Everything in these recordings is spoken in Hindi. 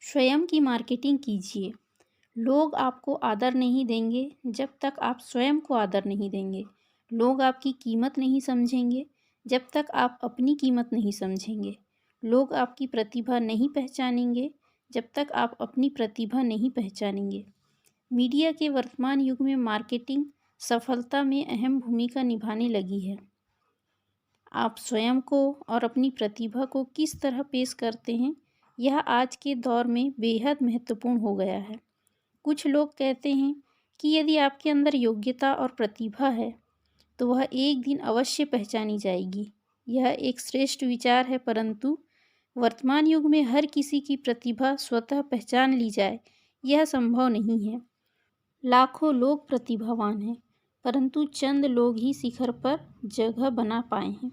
स्वयं की मार्केटिंग कीजिए। लोग आपको आदर नहीं देंगे जब तक आप स्वयं को आदर नहीं देंगे। लोग आपकी कीमत नहीं समझेंगे जब तक आप अपनी कीमत नहीं समझेंगे। लोग आपकी प्रतिभा नहीं पहचानेंगे जब तक आप अपनी प्रतिभा नहीं पहचानेंगे। मीडिया के वर्तमान युग में मार्केटिंग सफलता में अहम भूमिका निभाने लगी है। आप स्वयं को और अपनी प्रतिभा को किस तरह पेश करते हैं, यह आज के दौर में बेहद महत्वपूर्ण हो गया है। कुछ लोग कहते हैं कि यदि आपके अंदर योग्यता और प्रतिभा है तो वह एक दिन अवश्य पहचानी जाएगी। यह एक श्रेष्ठ विचार है, परंतु वर्तमान युग में हर किसी की प्रतिभा स्वतः पहचान ली जाए, यह संभव नहीं है। लाखों लोग प्रतिभावान हैं, परंतु चंद लोग ही शिखर पर जगह बना पाए हैं।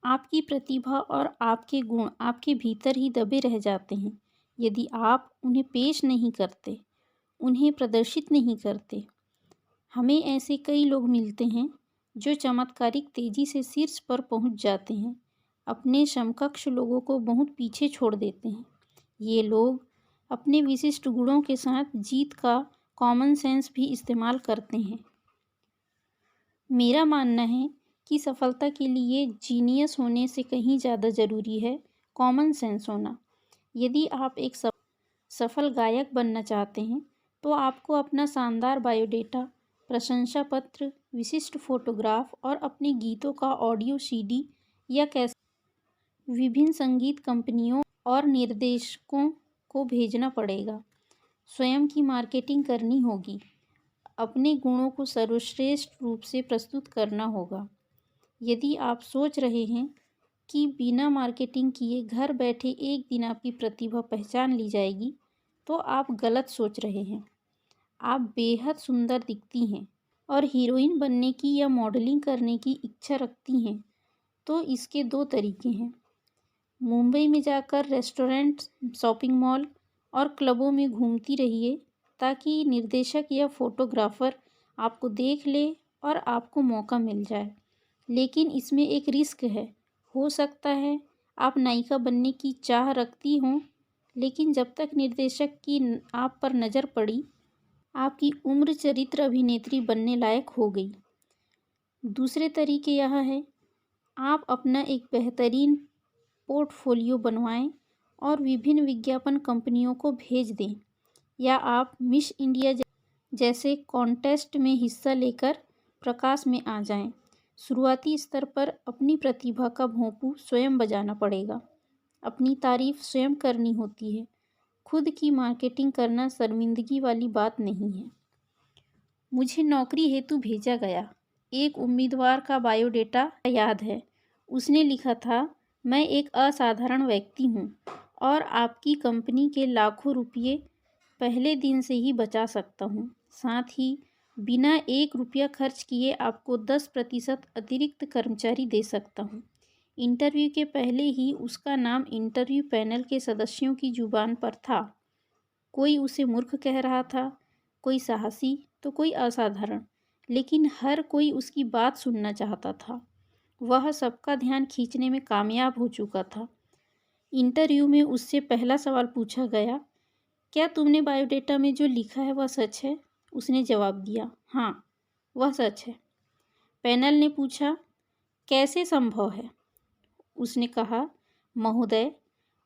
आपकी प्रतिभा और आपके गुण आपके भीतर ही दबे रह जाते हैं। यदि आप उन्हें पेश नहीं करते, उन्हें प्रदर्शित नहीं करते। हमें ऐसे कई लोग मिलते हैं जो चमत्कारिक तेजी से शीर्ष पर पहुंच जाते हैं, अपने समकक्ष लोगों को बहुत पीछे छोड़ देते हैं। ये लोग अपने विशिष्ट गुणों के साथ जीत का कॉमन सेंस भी इस्तेमाल करते हैं। मेरा मानना है कि सफलता के लिए जीनियस होने से कहीं ज़्यादा ज़रूरी है कॉमन सेंस होना। यदि आप एक सफल गायक बनना चाहते हैं तो आपको अपना शानदार बायोडेटा, प्रशंसा पत्र, विशिष्ट फोटोग्राफ और अपने गीतों का ऑडियो सीडी या कैसेट विभिन्न संगीत कंपनियों और निर्देशकों को भेजना पड़ेगा। स्वयं की मार्केटिंग करनी होगी। अपने गुणों को सर्वश्रेष्ठ रूप से प्रस्तुत करना होगा। यदि आप सोच रहे हैं कि बिना मार्केटिंग किए घर बैठे एक दिन आपकी प्रतिभा पहचान ली जाएगी, तो आप गलत सोच रहे हैं। आप बेहद सुंदर दिखती हैं और हीरोइन बनने की या मॉडलिंग करने की इच्छा रखती हैं, तो इसके दो तरीके हैं। मुंबई में जाकर रेस्टोरेंट, शॉपिंग मॉल और क्लबों में घूमती रहिए ताकि निर्देशक या फोटोग्राफर आपको देख ले और आपको मौका मिल जाए। लेकिन इसमें एक रिस्क है। हो सकता है आप नायिका बनने की चाह रखती हों, लेकिन जब तक निर्देशक की आप पर नज़र पड़ी, आपकी उम्र चरित्र अभिनेत्री बनने लायक हो गई। दूसरे तरीके यह है, आप अपना एक बेहतरीन पोर्टफोलियो बनवाएं और विभिन्न विज्ञापन कंपनियों को भेज दें, या आप मिस इंडिया जैसे कॉन्टेस्ट में हिस्सा लेकर प्रकाश में आ जाएं। शुरुआती स्तर पर अपनी प्रतिभा का भोंपू स्वयं बजाना पड़ेगा। अपनी तारीफ स्वयं करनी होती है। खुद की मार्केटिंग करना शर्मिंदगी वाली बात नहीं है। मुझे नौकरी हेतु भेजा गया एक उम्मीदवार का बायोडेटा याद है। उसने लिखा था, मैं एक असाधारण व्यक्ति हूँ और आपकी कंपनी के लाखों रुपये पहले दिन से ही बचा सकता हूँ। साथ ही बिना 1 रुपया खर्च किए आपको 10% अतिरिक्त कर्मचारी दे सकता हूँ। इंटरव्यू के पहले ही उसका नाम इंटरव्यू पैनल के सदस्यों की जुबान पर था। कोई उसे मूर्ख कह रहा था, कोई साहसी तो कोई असाधारण, लेकिन हर कोई उसकी बात सुनना चाहता था। वह सबका ध्यान खींचने में कामयाब हो चुका था। इंटरव्यू में उससे पहला सवाल पूछा गया, क्या तुमने बायोडेटा में जो लिखा है वह सच है? उसने जवाब दिया, हाँ, वह सच है। पैनल ने पूछा, कैसे संभव है? उसने कहा, महोदय,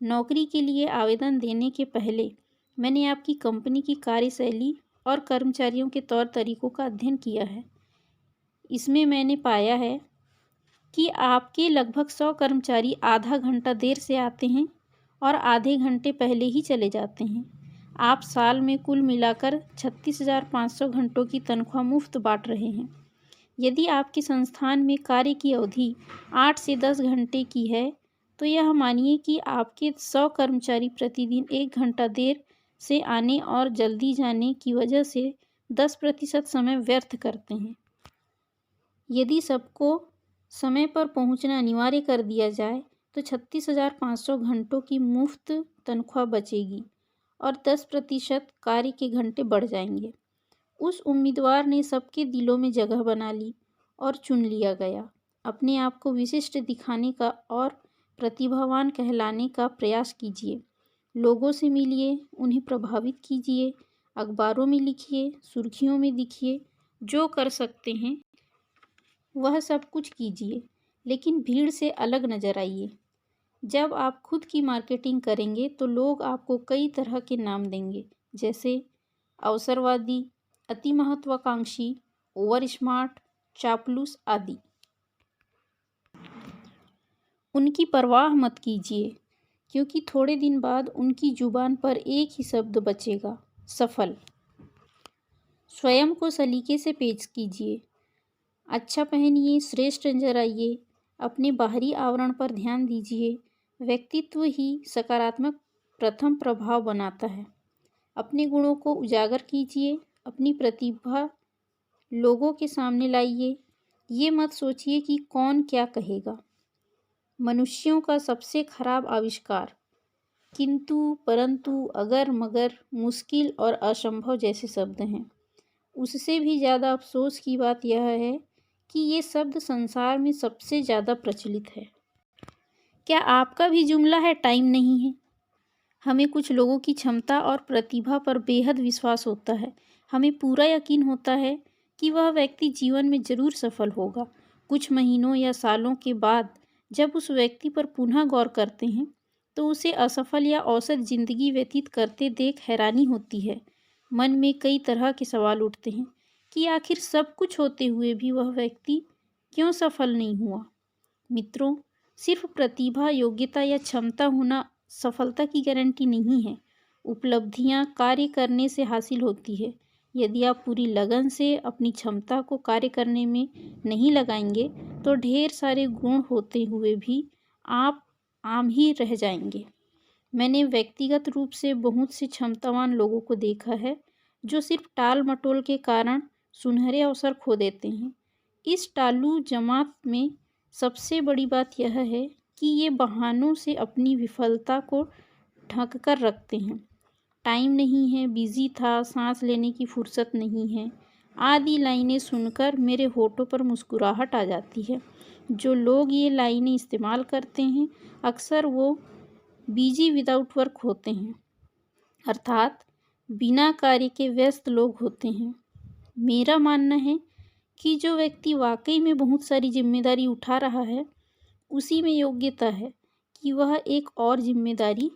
नौकरी के लिए आवेदन देने के पहले मैंने आपकी कंपनी की कार्यशैली और कर्मचारियों के तौर तरीकों का अध्ययन किया है। इसमें मैंने पाया है कि आपके लगभग 100 कर्मचारी आधा घंटा देर से आते हैं और आधे घंटे पहले ही चले जाते हैं। आप साल में कुल मिलाकर 36,500 घंटों की तनख्वाह मुफ्त बांट रहे हैं। यदि आपके संस्थान में कार्य की अवधि 8 से 10 घंटे की है, तो यह मानिए कि आपके 100 कर्मचारी प्रतिदिन 1 घंटा देर से आने और जल्दी जाने की वजह से 10% समय व्यर्थ करते हैं। यदि सबको समय पर पहुंचना अनिवार्य कर दिया जाए तो 36,500 घंटों की मुफ्त तनख्वाह बचेगी और 10% कार्य के घंटे बढ़ जाएंगे। उस उम्मीदवार ने सबके दिलों में जगह बना ली और चुन लिया गया। अपने आप को विशिष्ट दिखाने का और प्रतिभावान कहलाने का प्रयास कीजिए। लोगों से मिलिए, उन्हें प्रभावित कीजिए, अखबारों में लिखिए, सुर्खियों में दिखिए, जो कर सकते हैं वह सब कुछ कीजिए, लेकिन भीड़ से अलग नज़र आइए। जब आप खुद की मार्केटिंग करेंगे तो लोग आपको कई तरह के नाम देंगे, जैसे अवसरवादी, अति महत्वाकांक्षी, ओवर स्मार्ट, चापलूस आदि। उनकी परवाह मत कीजिए, क्योंकि थोड़े दिन बाद उनकी जुबान पर एक ही शब्द बचेगा, सफल। स्वयं को सलीके से पेश कीजिए, अच्छा पहनिए, श्रेष्ठ नजर आइए, अपने बाहरी आवरण पर ध्यान दीजिए। व्यक्तित्व ही सकारात्मक प्रथम प्रभाव बनाता है। अपने गुणों को उजागर कीजिए, अपनी प्रतिभा लोगों के सामने लाइए। ये मत सोचिए कि कौन क्या कहेगा। मनुष्यों का सबसे खराब आविष्कार किंतु, परंतु, अगर, मगर, मुश्किल और असंभव जैसे शब्द हैं। उससे भी ज़्यादा अफसोस की बात यह है कि ये शब्द संसार में सबसे ज़्यादा प्रचलित है। क्या आपका भी जुमला है टाइम नहीं है? हमें कुछ लोगों की क्षमता और प्रतिभा पर बेहद विश्वास होता है। हमें पूरा यकीन होता है कि वह व्यक्ति जीवन में ज़रूर सफल होगा। कुछ महीनों या सालों के बाद जब उस व्यक्ति पर पुनः गौर करते हैं तो उसे असफल या औसत जिंदगी व्यतीत करते देख हैरानी होती है। मन में कई तरह के सवाल उठते हैं कि आखिर सब कुछ होते हुए भी वह व्यक्ति क्यों सफल नहीं हुआ। मित्रों, सिर्फ प्रतिभा, योग्यता या क्षमता होना सफलता की गारंटी नहीं है। उपलब्धियां कार्य करने से हासिल होती है। यदि आप पूरी लगन से अपनी क्षमता को कार्य करने में नहीं लगाएंगे तो ढेर सारे गुण होते हुए भी आप आम ही रह जाएंगे। मैंने व्यक्तिगत रूप से बहुत से क्षमतावान लोगों को देखा है जो सिर्फ टाल मटोल के कारण सुनहरे अवसर खो देते हैं। इस टालू जमात में सबसे बड़ी बात यह है कि ये बहानों से अपनी विफलता को ढक कर रखते हैं। टाइम नहीं है, बिजी था, सांस लेने की फुर्सत नहीं है आदि लाइनें सुनकर मेरे होठों पर मुस्कुराहट आ जाती है। जो लोग ये लाइनें इस्तेमाल करते हैं अक्सर वो बिजी विदाउट वर्क होते हैं, अर्थात बिना कार्य के व्यस्त लोग होते हैं। मेरा मानना है कि जो व्यक्ति वाकई में बहुत सारी जिम्मेदारी उठा रहा है उसी में योग्यता है कि वह एक और जिम्मेदारी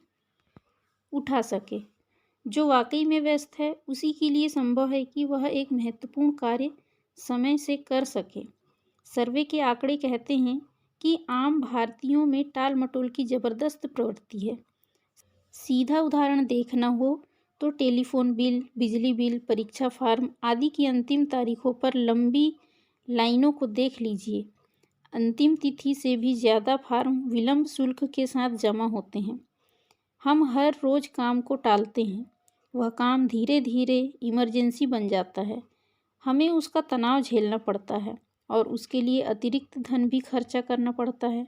उठा सके। जो वाकई में व्यस्त है उसी के लिए संभव है कि वह एक महत्वपूर्ण कार्य समय से कर सके। सर्वे के आंकड़े कहते हैं कि आम भारतीयों में टाल मटोल की ज़बरदस्त प्रवृत्ति है। सीधा उदाहरण देखना हो तो टेलीफोन बिल, बिजली बिल, परीक्षा फार्म आदि की अंतिम तारीखों पर लंबी लाइनों को देख लीजिए। अंतिम तिथि से भी ज़्यादा फार्म विलंब शुल्क के साथ जमा होते हैं। हम हर रोज़ काम को टालते हैं। वह काम धीरे धीरे इमरजेंसी बन जाता है। हमें उसका तनाव झेलना पड़ता है और उसके लिए अतिरिक्त धन भी खर्चा करना पड़ता है।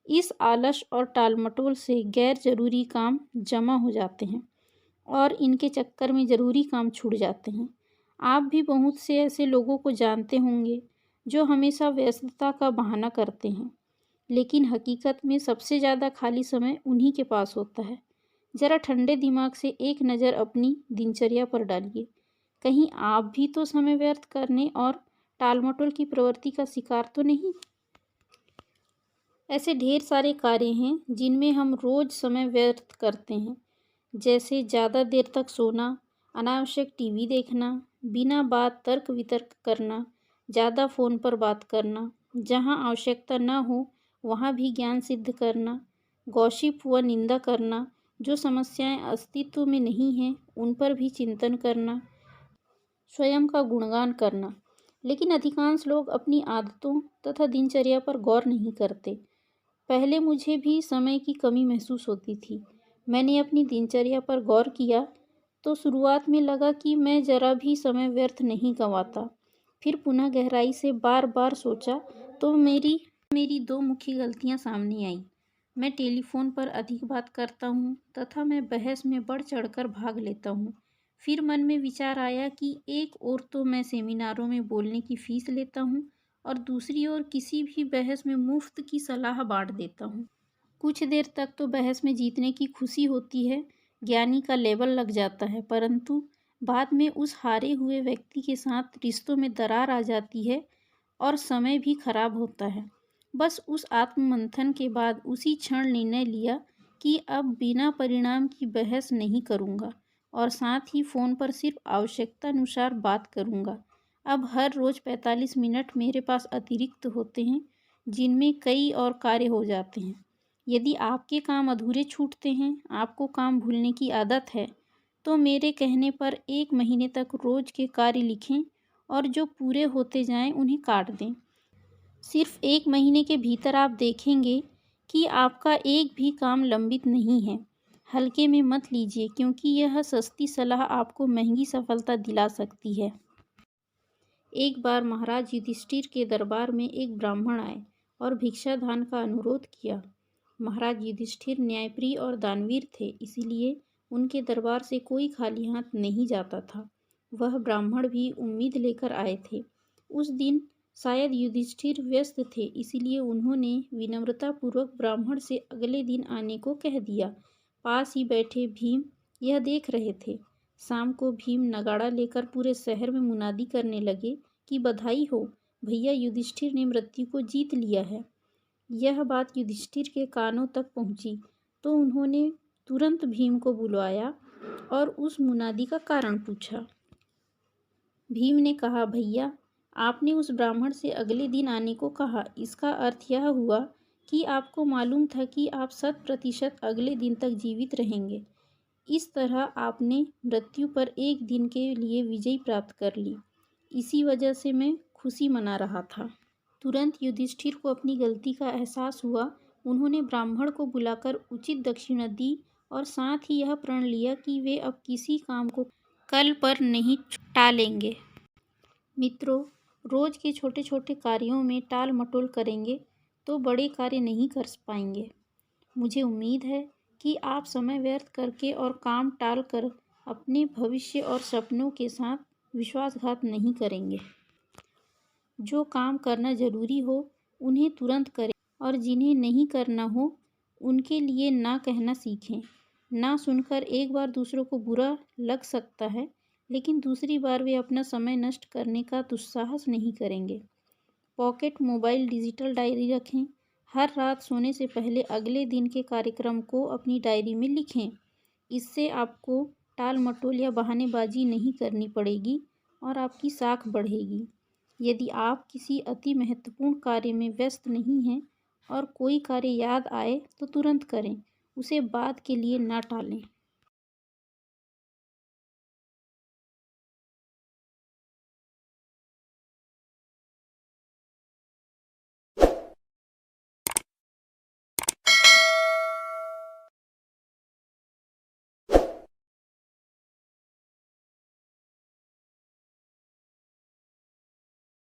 इस आलस और टालमटोल से गैर ज़रूरी काम जमा हो जाते हैं और इनके चक्कर में ज़रूरी काम छूट जाते हैं। आप भी बहुत से ऐसे लोगों को जानते होंगे जो हमेशा व्यस्तता का बहाना करते हैं, लेकिन हकीकत में सबसे ज़्यादा खाली समय उन्हीं के पास होता है। ज़रा ठंडे दिमाग से एक नज़र अपनी दिनचर्या पर डालिए। कहीं आप भी तो समय व्यर्थ करने और टालमटोल की प्रवृत्ति का शिकार तो नहीं? ऐसे ढेर सारे कार्य हैं जिनमें हम रोज़ समय व्यर्थ करते हैं, जैसे ज़्यादा देर तक सोना, अनावश्यक टीवी देखना, बिना बात तर्क वितर्क करना, ज़्यादा फ़ोन पर बात करना, जहाँ आवश्यकता न हो वहाँ भी ज्ञान सिद्ध करना, गॉसिप व निंदा करना, जो समस्याएं अस्तित्व में नहीं हैं उन पर भी चिंतन करना, स्वयं का गुणगान करना। लेकिन अधिकांश लोग अपनी आदतों तथा दिनचर्या पर गौर नहीं करते। पहले मुझे भी समय की कमी महसूस होती थी। मैंने अपनी दिनचर्या पर गौर किया तो शुरुआत में लगा कि मैं ज़रा भी समय व्यर्थ नहीं गंवाता। फिर पुनः गहराई से बार बार सोचा तो मेरी दो मुख्य गलतियां सामने आई। मैं टेलीफोन पर अधिक बात करता हूँ तथा मैं बहस में बढ़ चढ़कर भाग लेता हूँ। फिर मन में विचार आया कि एक ओर तो मैं सेमिनारों में बोलने की फीस लेता हूँ और दूसरी ओर किसी भी बहस में मुफ्त की सलाह बांट देता हूँ। कुछ देर तक तो बहस में जीतने की खुशी होती है, ज्ञानी का लेबल लग जाता है, परंतु बाद में उस हारे हुए व्यक्ति के साथ रिश्तों में दरार आ जाती है और समय भी खराब होता है। बस उस आत्ममंथन के बाद उसी क्षण निर्णय लिया कि अब बिना परिणाम की बहस नहीं करूँगा और साथ ही फ़ोन पर सिर्फ आवश्यकता अनुसार बात करूँगा। अब हर रोज़ 45 मिनट मेरे पास अतिरिक्त होते हैं, जिनमें कई और कार्य हो जाते हैं। यदि आपके काम अधूरे छूटते हैं, आपको काम भूलने की आदत है, तो मेरे कहने पर 1 महीने तक रोज़ के कार्य लिखें और जो पूरे होते जाएं उन्हें काट दें। सिर्फ 1 महीने के भीतर आप देखेंगे कि आपका एक भी काम लंबित नहीं है। हल्के में मत लीजिए, क्योंकि यह सस्ती सलाह आपको महंगी सफलता दिला सकती है। एक बार महाराज युधिष्ठिर के दरबार में एक ब्राह्मण आए और भिक्षादान का अनुरोध किया। महाराज युधिष्ठिर न्यायप्रिय और दानवीर थे, इसीलिए उनके दरबार से कोई खाली हाथ नहीं जाता था। वह ब्राह्मण भी उम्मीद लेकर आए थे। उस दिन शायद युधिष्ठिर व्यस्त थे, इसीलिए उन्होंने विनम्रतापूर्वक ब्राह्मण से अगले दिन आने को कह दिया। पास ही बैठे भीम यह देख रहे थे। शाम को भीम नगाड़ा लेकर पूरे शहर में मुनादी करने लगे कि बधाई हो, भैया युधिष्ठिर ने मृत्यु को जीत लिया है। यह बात युधिष्ठिर के कानों तक पहुंची तो उन्होंने तुरंत भीम को बुलवाया और उस मुनादी का कारण पूछा। भीम ने कहा, भैया आपने उस ब्राह्मण से अगले दिन आने को कहा, इसका अर्थ यह हुआ कि आपको मालूम था कि आप 100% अगले दिन तक जीवित रहेंगे। इस तरह आपने मृत्यु पर एक दिन के लिए विजय प्राप्त कर ली। इसी वजह से मैं खुशी मना रहा था। तुरंत युधिष्ठिर को अपनी गलती का एहसास हुआ। उन्होंने ब्राह्मण को बुलाकर उचित दक्षिणा दी और साथ ही यह प्रण लिया कि वे अब किसी काम को कल पर नहीं टालेंगे। मित्रों, रोज के छोटे छोटे कार्यों में टाल मटोल करेंगे तो बड़े कार्य नहीं कर पाएंगे। मुझे उम्मीद है कि आप समय व्यर्थ करके और काम टाल कर अपने भविष्य और सपनों के साथ विश्वासघात नहीं करेंगे। जो काम करना जरूरी हो उन्हें तुरंत करें और जिन्हें नहीं करना हो उनके लिए ना कहना सीखें। ना सुनकर एक बार दूसरों को बुरा लग सकता है, लेकिन दूसरी बार वे अपना समय नष्ट करने का दुस्साहस नहीं करेंगे। पॉकेट मोबाइल डिजिटल डायरी रखें। हर रात सोने से पहले अगले दिन के कार्यक्रम को अपनी डायरी में लिखें। इससे आपको टाल मटोल या बहानेबाजी नहीं करनी पड़ेगी और आपकी साख बढ़ेगी। यदि आप किसी अति महत्वपूर्ण कार्य में व्यस्त नहीं हैं और कोई कार्य याद आए तो तुरंत करें, उसे बाद के लिए ना टालें।